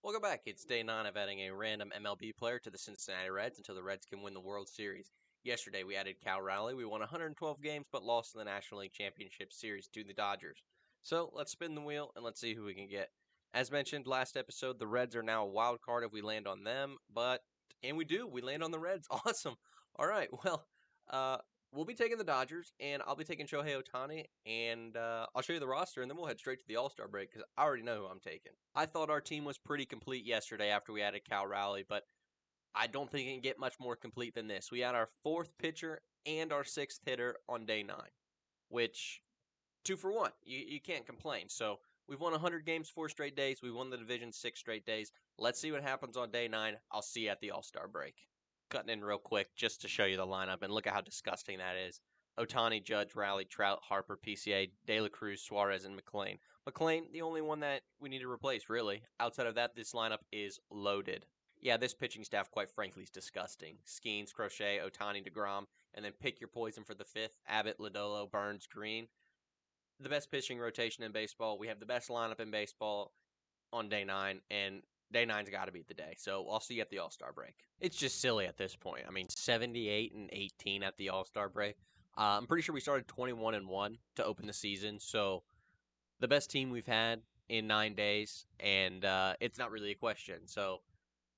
Welcome back. It's day 9 of adding a random MLB player to the Cincinnati Reds until the Reds can win the World Series. Yesterday we added Cal Raleigh. We won 112 games but lost in the National League Championship Series to the Dodgers. So let's spin the wheel and let's see who we can get. As mentioned last episode, the Reds are now a wild card if we land on them, and we do. We land on the Reds. Awesome. All right. Well, we'll be taking the Dodgers, and I'll be taking Shohei Ohtani, and I'll show you the roster, and then we'll head straight to the All-Star break because I already know who I'm taking. I thought our team was pretty complete yesterday after we added Cal Raleigh, but I don't think it can get much more complete than this. We had our 4th pitcher and our 6th hitter on day 9, which, 2 for 1. You can't complain. So we've won 100 games 4 straight days. We won the division 6 straight days. Let's see what happens on day 9. I'll see you at the All-Star break. Cutting in real quick just to show you the lineup, and look at how disgusting that is. Ohtani, Judge, Raleigh, Trout, Harper, PCA, De La Cruz, Suarez, and McLean. McLean, the only one that we need to replace, really. Outside of that, this lineup is loaded. Yeah, this pitching staff, quite frankly, is disgusting. Skeens, Crochet, Ohtani, DeGrom, and then pick your poison for the 5th. Abbott, Lodolo, Burns, Green. The best pitching rotation in baseball. We have the best lineup in baseball on day 9, and day 9's got to be the day. So I'll see you at the All-Star break. It's just silly at this point. I mean, 78-18 at the All-Star break. I'm pretty sure we started 21-1 to open the season. So the best team we've had in 9 days, and it's not really a question. So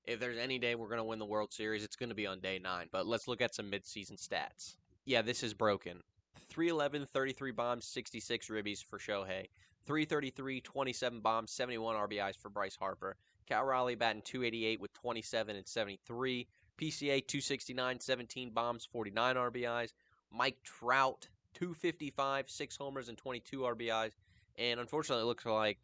if there's any day we're going to win the World Series, it's going to be on day 9. But let's look at some midseason stats. Yeah, this is broken. 311, 33 bombs, 66 ribbies for Shohei. 333, 27 bombs, 71 RBIs for Bryce Harper. Cal Raleigh batting 288 with 27 and 73. PCA 269, 17 bombs, 49 RBIs. Mike Trout 255, 6 homers and 22 RBIs. And unfortunately, it looks like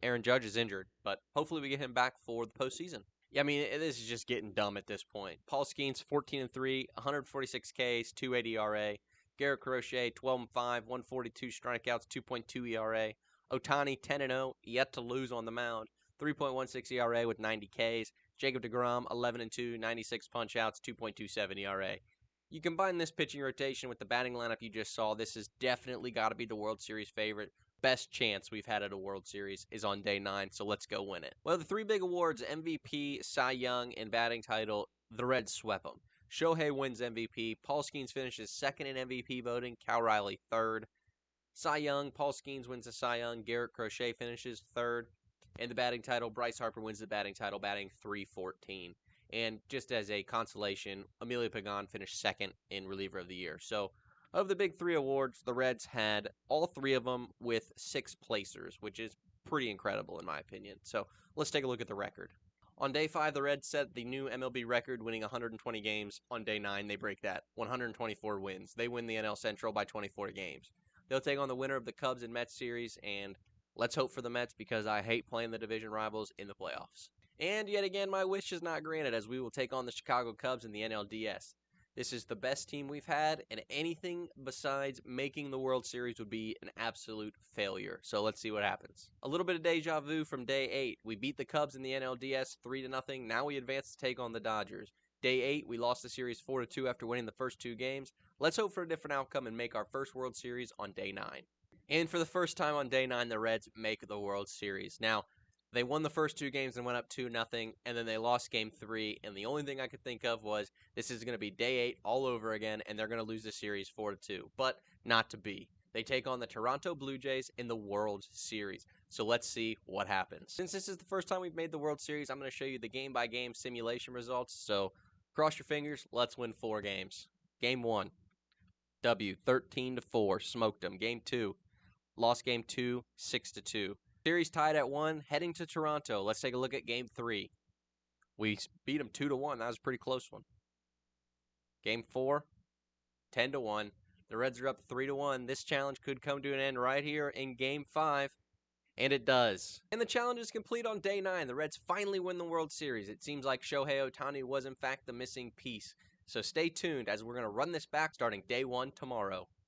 Aaron Judge is injured, but hopefully we get him back for the postseason. Yeah, I mean, this is just getting dumb at this point. Paul Skeens 14-3, 146 Ks, 280 ERA. Garrett Crochet 12-5, 142 strikeouts, 2.2 ERA. Ohtani 10-0, yet to lose on the mound, 3.16 ERA with 90 Ks. Jacob DeGrom 11-2, 96 punch-outs, 2.27 ERA. You combine this pitching rotation with the batting lineup you just saw, this has definitely got to be the World Series favorite. Best chance we've had at a World Series is on day 9, so let's go win it. Well, the 3 big awards, MVP, Cy Young, and batting title, the Reds swept them. Shohei wins MVP. Paul Skeens finishes 2nd in MVP voting. Cal Raleigh 3rd. Cy Young, Paul Skeens wins the Cy Young. Garrett Crochet finishes 3rd. And the batting title, Bryce Harper wins the batting title, batting .314. And just as a consolation, Emilio Pagan finished 2nd in reliever of the year. So of the big 3 awards, the Reds had all 3 of them with 6 placers, which is pretty incredible in my opinion. So let's take a look at the record. On day 5, the Reds set the new MLB record, winning 120 games. On day 9, they break that. 124 wins. They win the NL Central by 24 games. They'll take on the winner of the Cubs and Mets series, and let's hope for the Mets because I hate playing the division rivals in the playoffs. And yet again, my wish is not granted as we will take on the Chicago Cubs in the NLDS. This is the best team we've had, and anything besides making the World Series would be an absolute failure. So let's see what happens. A little bit of deja vu from day 8. We beat the Cubs in the NLDS 3-0. Now we advance to take on the Dodgers. Day 8, we lost the series 4-2 after winning the first 2 games. Let's hope for a different outcome and make our first World Series on day 9. And for the first time on day 9, the Reds make the World Series. Now, they won the first 2 games and went up 2-0, and then they lost game 3, and the only thing I could think of was this is going to be day 8 all over again, and they're going to lose the series 4-2, but not to be. They take on the Toronto Blue Jays in the World Series, so let's see what happens. Since this is the first time we've made the World Series, I'm going to show you the game-by-game simulation results, so cross your fingers, let's win 4 games. Game 1, W, 13-4, smoked them. Game 2, lost game 2, 6-2. Series tied at 1, heading to Toronto. Let's take a look at Game 3. We beat them 2-1. That was a pretty close one. Game 4, 10-1. The Reds are up 3-1. This challenge could come to an end right here in Game 5, and it does. And the challenge is complete on day 9. The Reds finally win the World Series. It seems like Shohei Ohtani was, in fact, the missing piece. So stay tuned as we're going to run this back starting day 1 tomorrow.